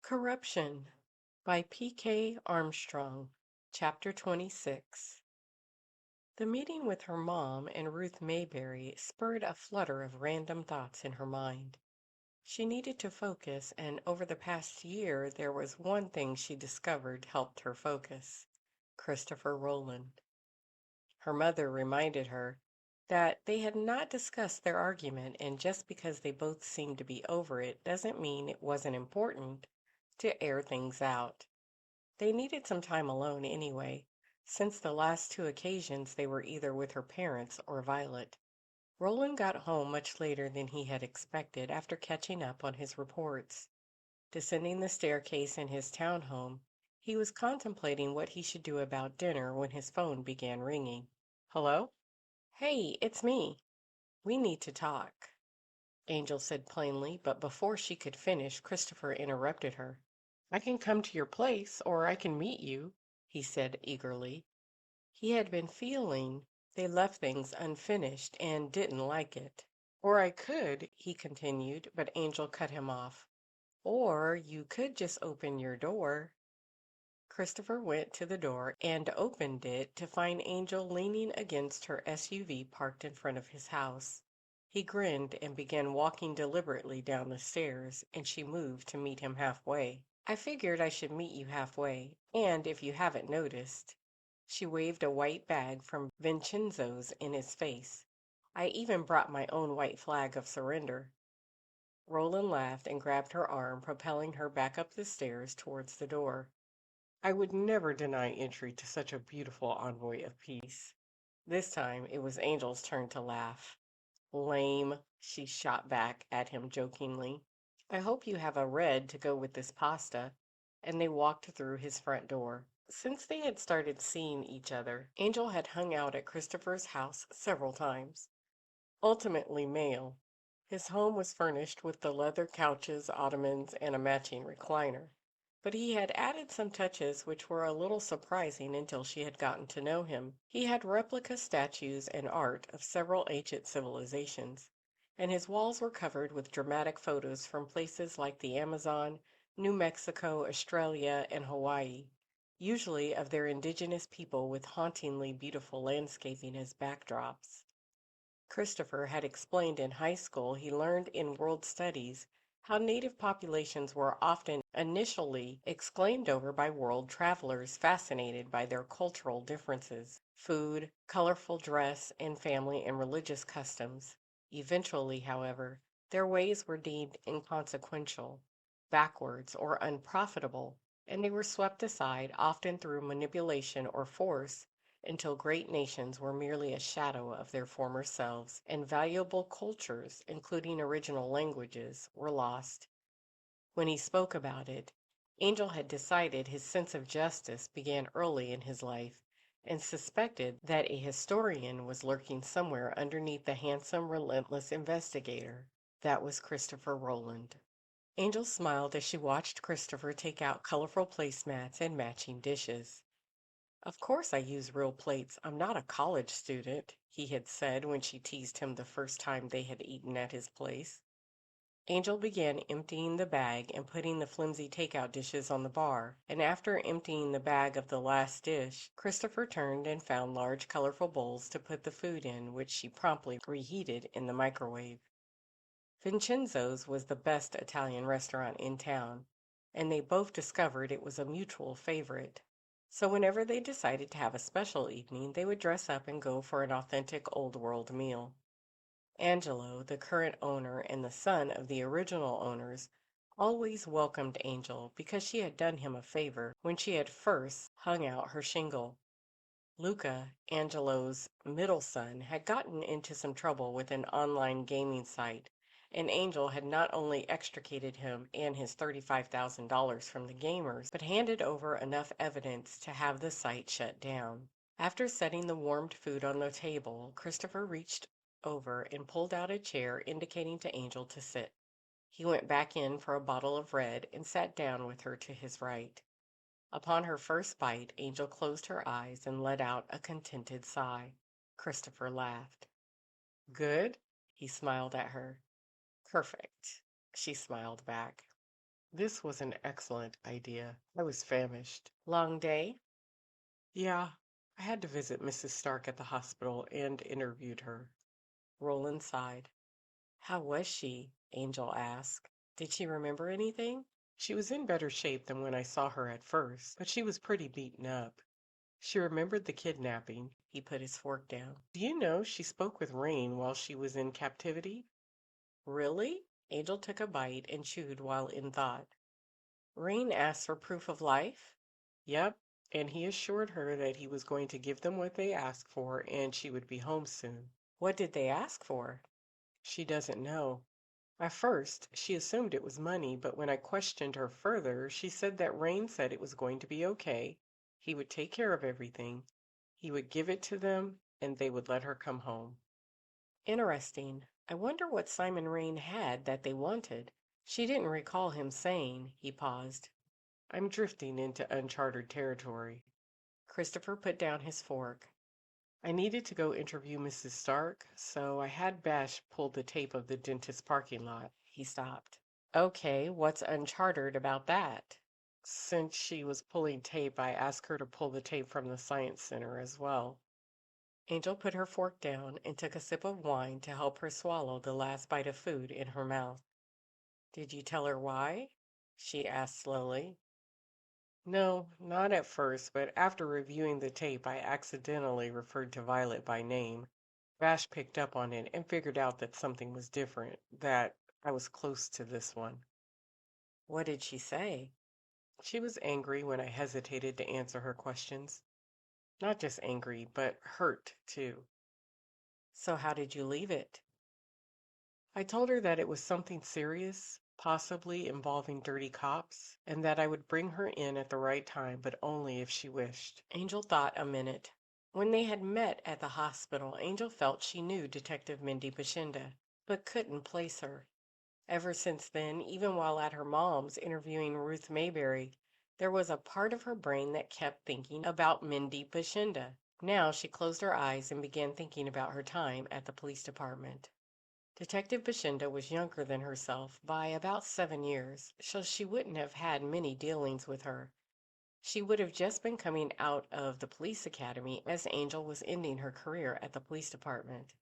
Corruption by P.K. Armstrong, Chapter 26. The meeting with her mom and Ruth Mayberry spurred a flutter of random thoughts in her mind. She needed to focus, and over the past year, there was one thing she discovered helped her focus: Christopher Roland. Her mother reminded her that they had not discussed their argument, and just because they both seemed to be over it doesn't mean it wasn't important to air things out. They needed some time alone anyway, since the last two occasions they were either with her parents or Violet. Roland got home much later than he had expected after catching up on his reports. Descending the staircase in his townhome, he was contemplating what he should do about dinner when his phone began ringing. Hello? Hey, it's me. We need to talk, Angel said plainly, but before she could finish, Christopher interrupted her. I can come to your place, or I can meet you, he said eagerly. He had been feeling they left things unfinished and didn't like it. Or I could, he continued, but Angel cut him off. Or you could just open your door. Christopher went to the door and opened it to find Angel leaning against her SUV parked in front of his house. He grinned and began walking deliberately down the stairs, and she moved to meet him halfway. I figured I should meet you halfway, and if you haven't noticed, she waved a white bag from Vincenzo's in his face. I even brought my own white flag of surrender. Roland laughed and grabbed her arm, propelling her back up the stairs towards the door. I would never deny entry to such a beautiful envoy of peace. This time it was Angel's turn to laugh. Lame, she shot back at him jokingly. I hope you have a red to go with this pasta. And they walked through his front door. Since they had started seeing each other, Angel had hung out at Christopher's house several times. Ultimately male, his home was furnished with the leather couches, ottomans, and a matching recliner. But he had added some touches which were a little surprising until she had gotten to know him. He had replica statues and art of several ancient civilizations, and his walls were covered with dramatic photos from places like the Amazon, New Mexico, Australia, and Hawaii, usually of their indigenous people with hauntingly beautiful landscaping as backdrops. Christopher had explained in high school he learned in world studies how native populations were often initially exclaimed over by world travelers fascinated by their cultural differences, food, colorful dress, and family and religious customs. Eventually, however, their ways were deemed inconsequential, backwards, or unprofitable, and they were swept aside, often through manipulation or force, until great nations were merely a shadow of their former selves, and valuable cultures, including original languages, were lost. When he spoke about it, Angel had decided his sense of justice began early in his life, and suspected that a historian was lurking somewhere underneath the handsome, relentless investigator. That was Christopher Roland. Angel smiled as she watched Christopher take out colorful placemats and matching dishes. Of course I use real plates. I'm not a college student, he had said when she teased him the first time they had eaten at his place. Angel began emptying the bag and putting the flimsy takeout dishes on the bar, and after emptying the bag of the last dish, Christopher turned and found large colorful bowls to put the food in, which she promptly reheated in the microwave. Vincenzo's was the best Italian restaurant in town, and they both discovered it was a mutual favorite. So whenever they decided to have a special evening, they would dress up and go for an authentic old world meal. Angelo, the current owner and the son of the original owners, always welcomed Angel because she had done him a favor when she had first hung out her shingle. Luca, Angelo's middle son, had gotten into some trouble with an online gaming site, and Angel had not only extricated him and his $35,000 from the gamers, but handed over enough evidence to have the site shut down. After setting the warmed food on the table, Christopher reached over and pulled out a chair, indicating to Angel to sit. He went back in for a bottle of red and sat down with her to his right. Upon her first bite, Angel closed her eyes and let out a contented sigh. Christopher laughed. Good? He smiled at her. Perfect, she smiled back. This was an excellent idea. I was famished. Long day? Yeah, I had to visit Mrs. Stark at the hospital and interviewed her. Roland sighed. How was she? Angel asked. Did she remember anything? She was in better shape than when I saw her at first, but she was pretty beaten up. She remembered the kidnapping. He put his fork down. Do you know she spoke with Rain while she was in captivity? Really? Angel took a bite and chewed while in thought. Rain asked for proof of life? Yep, and he assured her that he was going to give them what they asked for and she would be home soon. What did they ask for? She doesn't know. At first, she assumed it was money, but when I questioned her further, she said that Rain said it was going to be okay. He would take care of everything. He would give it to them, and they would let her come home. Interesting. I wonder what Simon Rain had that they wanted. She didn't recall him saying. He paused. I'm drifting into uncharted territory. Christopher put down his fork. I needed to go interview Mrs. Stark, so I had Bash pull the tape of the dentist parking lot. He stopped. Okay, what's uncharted about that? Since she was pulling tape, I asked her to pull the tape from the Science Center as well. Angel put her fork down and took a sip of wine to help her swallow the last bite of food in her mouth. Did you tell her why? She asked slowly. No, not at first, but after reviewing the tape, I accidentally referred to Violet by name. Vash picked up on it and figured out that something was different, that I was close to this one. What did she say? She was angry when I hesitated to answer her questions. Not just angry, but hurt, too. So how did you leave it? I told her that it was something serious, possibly involving dirty cops, and that I would bring her in at the right time, but only if she wished. Angel thought a minute. When they had met at the hospital, Angel felt she knew Detective Mindy Bashinda, but couldn't place her. Ever since then, even while at her mom's interviewing Ruth Mayberry, there was a part of her brain that kept thinking about Mindy Bashinda. Now she closed her eyes and began thinking about her time at the police department. Detective Bashinda was younger than herself by about 7 years, so she wouldn't have had many dealings with her. She would have just been coming out of the police academy as Angel was ending her career at the police department.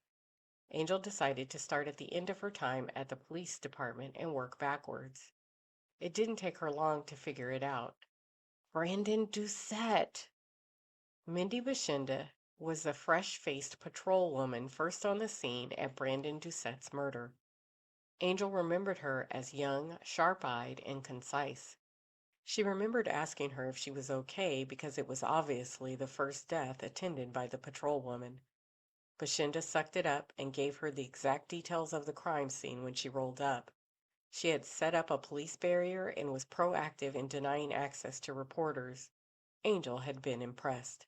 Angel decided to start at the end of her time at the police department and work backwards. It didn't take her long to figure it out. Brandon Doucette! Mindy Bashinda was the fresh-faced patrol woman first on the scene at Brandon Doucette's murder. Angel remembered her as young, sharp-eyed, and concise. She remembered asking her if she was okay because it was obviously the first death attended by the patrol woman. Bashinda sucked it up and gave her the exact details of the crime scene when she rolled up. She had set up a police barrier and was proactive in denying access to reporters. Angel had been impressed.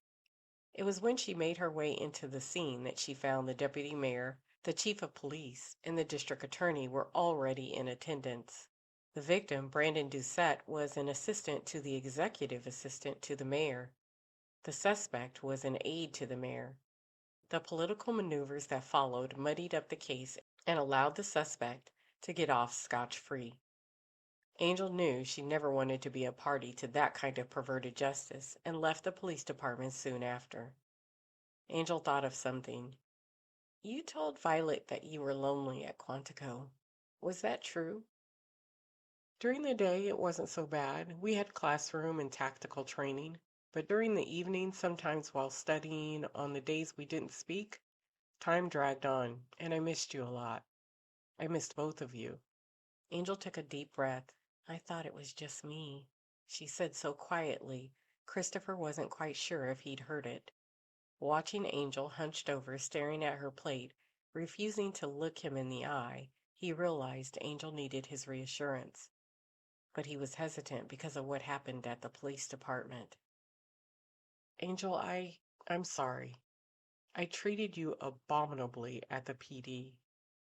It was when she made her way into the scene that she found the deputy mayor, the chief of police, and the district attorney were already in attendance. The victim, Brandon Doucette, was an assistant to the executive assistant to the mayor. The suspect was an aide to the mayor. The political maneuvers that followed muddied up the case and allowed the suspect to get off scotch-free. Angel knew she never wanted to be a party to that kind of perverted justice and left the police department soon after. Angel thought of something. You told Violet that you were lonely at Quantico. Was that true? During the day, it wasn't so bad. We had classroom and tactical training. But during the evening, sometimes while studying, on the days we didn't speak, time dragged on, and I missed you a lot. I missed both of you. Angel took a deep breath. I thought it was just me, she said so quietly. Christopher wasn't quite sure if he'd heard it. Watching Angel hunched over, staring at her plate, refusing to look him in the eye, he realized Angel needed his reassurance. But he was hesitant because of what happened at the police department. Angel, I'm sorry. I treated you abominably at the PD.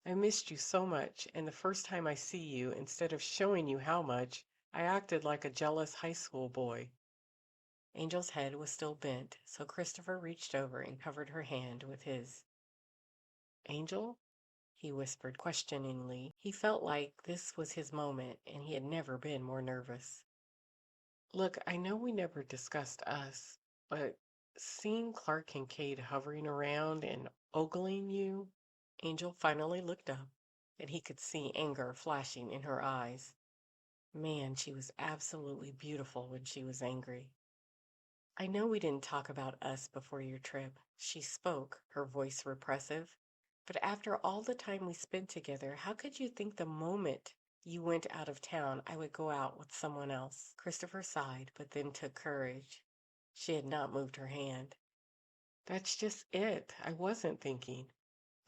I missed you so much, and the first time I see you, instead of showing you how much, I acted like a jealous high school boy. Angel's head was still bent, so Christopher reached over and covered her hand with his. Angel? he whispered questioningly. He felt like this was his moment, and he had never been more nervous. Look, I know we never discussed us, but seeing Clark Kincaid hovering around and ogling you, Angel finally looked up, and he could see anger flashing in her eyes. Man, she was absolutely beautiful when she was angry. I know we didn't talk about us before your trip. She spoke, her voice repressive. But after all the time we spent together, how could you think the moment you went out of town I would go out with someone else? Christopher sighed, but then took courage. She had not moved her hand. That's just it. I wasn't thinking.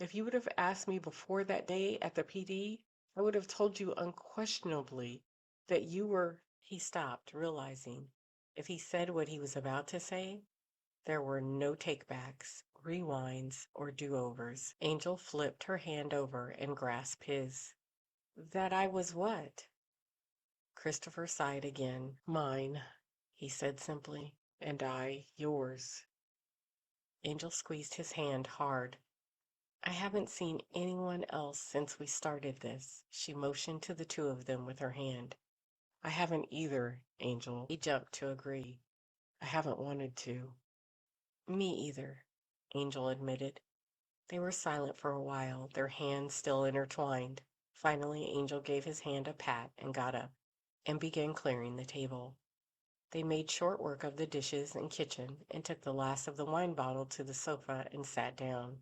If you would have asked me before that day at the PD, I would have told you unquestionably that you were. He stopped, realizing if he said what he was about to say, there were no takebacks, rewinds, or do-overs. Angel flipped her hand over and grasped his. That I was what? Christopher sighed again. Mine, he said simply, and I yours. Angel squeezed his hand hard. I haven't seen anyone else since we started this. She motioned to the two of them with her hand. I haven't either, Angel. He jumped to agree. I haven't wanted to. Me either, Angel admitted. They were silent for a while, their hands still intertwined. Finally, Angel gave his hand a pat and got up and began clearing the table. They made short work of the dishes and kitchen and took the last of the wine bottle to the sofa and sat down.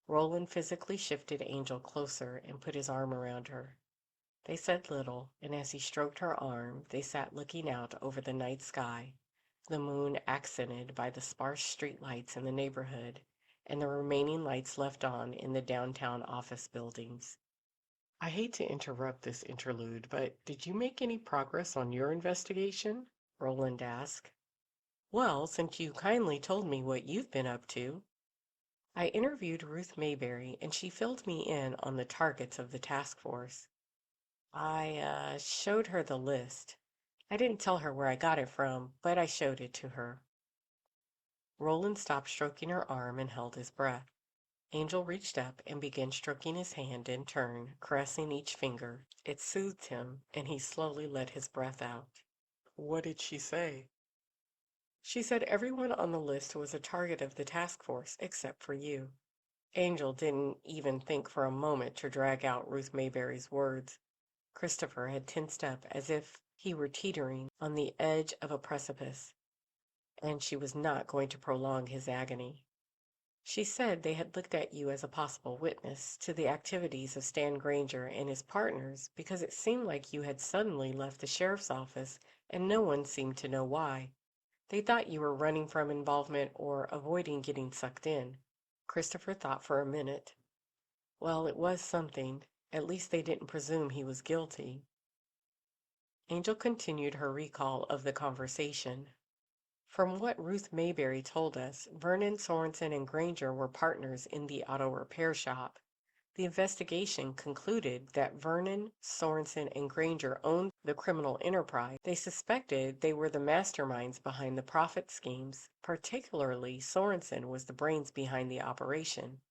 Roland physically shifted Angel closer and put his arm around her. They said little, and as he stroked her arm, they sat looking out over the night sky, the moon accented by the sparse street lights in the neighborhood and the remaining lights left on in the downtown office buildings. I hate to interrupt this interlude, but did you make any progress on your investigation? Roland asked. Well, since you kindly told me what you've been up to. I interviewed Ruth Mayberry, and she filled me in on the targets of the task force. I showed her the list. I didn't tell her where I got it from, but I showed it to her. Roland stopped stroking her arm and held his breath. Angel reached up and began stroking his hand in turn, caressing each finger. It soothed him, and he slowly let his breath out. What did she say? She said everyone on the list was a target of the task force except for you. Angel didn't even think for a moment to drag out Ruth Mayberry's words. Christopher had tensed up as if he were teetering on the edge of a precipice, and she was not going to prolong his agony. She said they had looked at you as a possible witness to the activities of Stan Granger and his partners because it seemed like you had suddenly left the sheriff's office and no one seemed to know why. They thought you were running from involvement or avoiding getting sucked in. Christopher thought for a minute. Well, it was something. At least they didn't presume he was guilty. Angel continued her recall of the conversation. From what Ruth Mayberry told us, Vernon, Sorensen, and Granger were partners in the auto repair shop. The investigation concluded that Vernon, Sorensen, and Granger owned the criminal enterprise. They suspected they were the masterminds behind the profit schemes. Particularly, Sorensen was the brains behind the operation.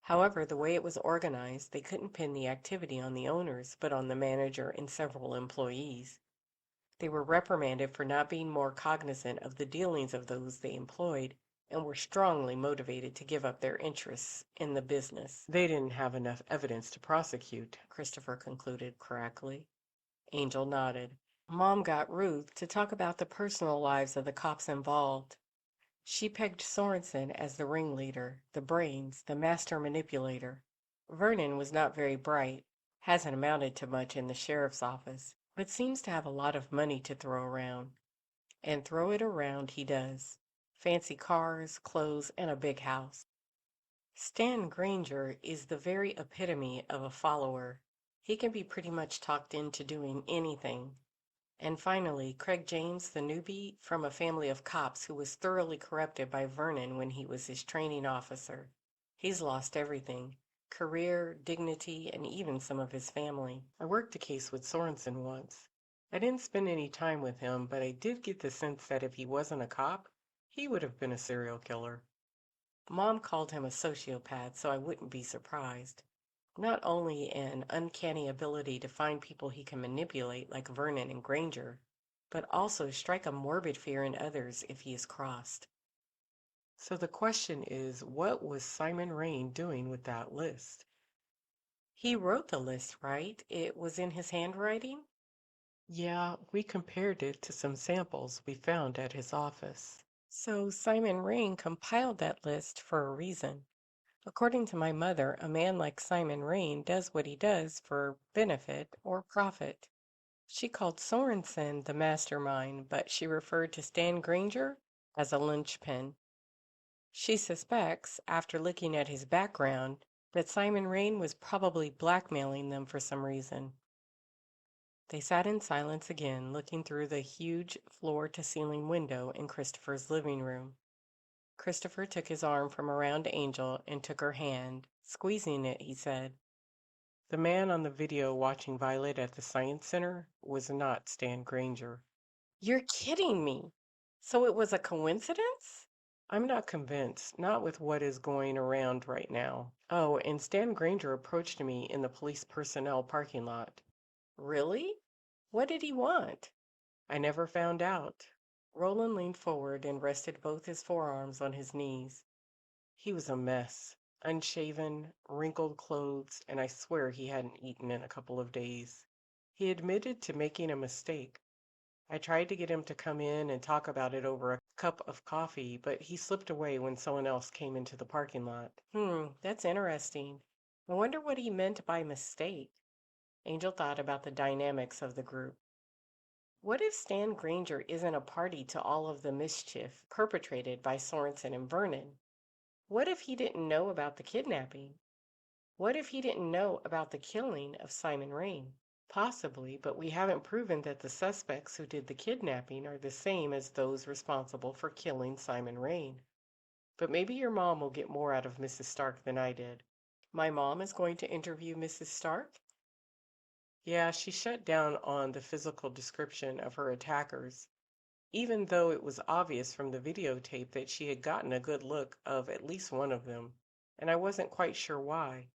However, the way it was organized, they couldn't pin the activity on the owners, but on the manager and several employees. They were reprimanded for not being more cognizant of the dealings of those they employed and were strongly motivated to give up their interests in the business. They didn't have enough evidence to prosecute, Christopher concluded correctly. Angel nodded. Mom got Ruth to talk about the personal lives of the cops involved. She pegged Sorensen as the ringleader, the brains, the master manipulator. Vernon was not very bright, hasn't amounted to much in the sheriff's office, but seems to have a lot of money to throw around. And throw it around he does. Fancy cars, clothes, and a big house. Stan Granger is the very epitome of a follower. He can be pretty much talked into doing anything. And finally, Craig James, the newbie from a family of cops who was thoroughly corrupted by Vernon when he was his training officer. He's lost everything. Career, dignity, and even some of his family. I worked a case with Sorensen once. I didn't spend any time with him, but I did get the sense that if he wasn't a cop, he would have been a serial killer. Mom called him a sociopath, so I wouldn't be surprised. Not only an uncanny ability to find people he can manipulate like Vernon and Granger, but also strike a morbid fear in others if he is crossed. So the question is, what was Simon Rain doing with that list? He wrote the list, right? It was in his handwriting? Yeah, we compared it to some samples we found at his office. So Simon Rain compiled that list for a reason. According to my mother, a man like Simon Rain does what he does for benefit or profit. She called Sorensen the mastermind, but she referred to Stan Granger as a linchpin. She suspects, after looking at his background, that Simon Rain was probably blackmailing them for some reason. They sat in silence again, looking through the huge floor-to-ceiling window in Christopher's living room. Christopher took his arm from around Angel and took her hand. Squeezing it, he said, "The man on the video watching Violet at the Science Center was not Stan Granger." You're kidding me. So it was a coincidence? I'm not convinced, not with what is going around right now. Oh, and Stan Granger approached me in the police personnel parking lot. Really? What did he want? I never found out. Roland leaned forward and rested both his forearms on his knees. He was a mess. Unshaven, wrinkled clothes, and I swear he hadn't eaten in a couple of days. He admitted to making a mistake. I tried to get him to come in and talk about it over a cup of coffee, but he slipped away when someone else came into the parking lot. That's interesting. I wonder what he meant by mistake. Angel thought about the dynamics of the group. What if Stan Granger isn't a party to all of the mischief perpetrated by Sorensen and Vernon? What if he didn't know about the kidnapping? What if he didn't know about the killing of Simon Rain? Possibly, but we haven't proven that the suspects who did the kidnapping are the same as those responsible for killing Simon Rain. But maybe your mom will get more out of Mrs. Stark than I did. My mom is going to interview Mrs. Stark? Yeah, she shut down on the physical description of her attackers, even though it was obvious from the videotape that she had gotten a good look of at least one of them, and I wasn't quite sure why.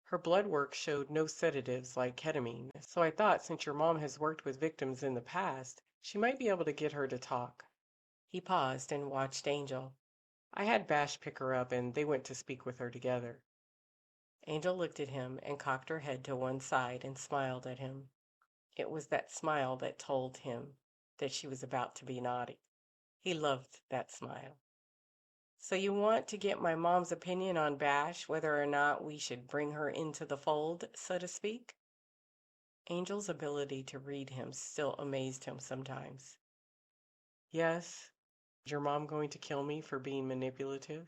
Her blood work showed no sedatives like ketamine, so I thought since your mom has worked with victims in the past, she might be able to get her to talk. He paused and watched Angel. I had Bash pick her up and they went to speak with her together. Angel looked at him and cocked her head to one side and smiled at him. It was that smile that told him that she was about to be naughty. He loved that smile. So you want to get my mom's opinion on Bash, whether or not we should bring her into the fold, so to speak? Angel's ability to read him still amazed him sometimes. Yes. Is your mom going to kill me for being manipulative?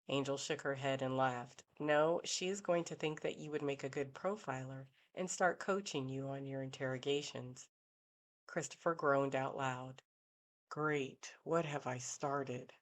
Angel shook her head and laughed. No, she is going to think that you would make a good profiler and start coaching you on your interrogations. Christopher groaned out loud. Great, what have I started?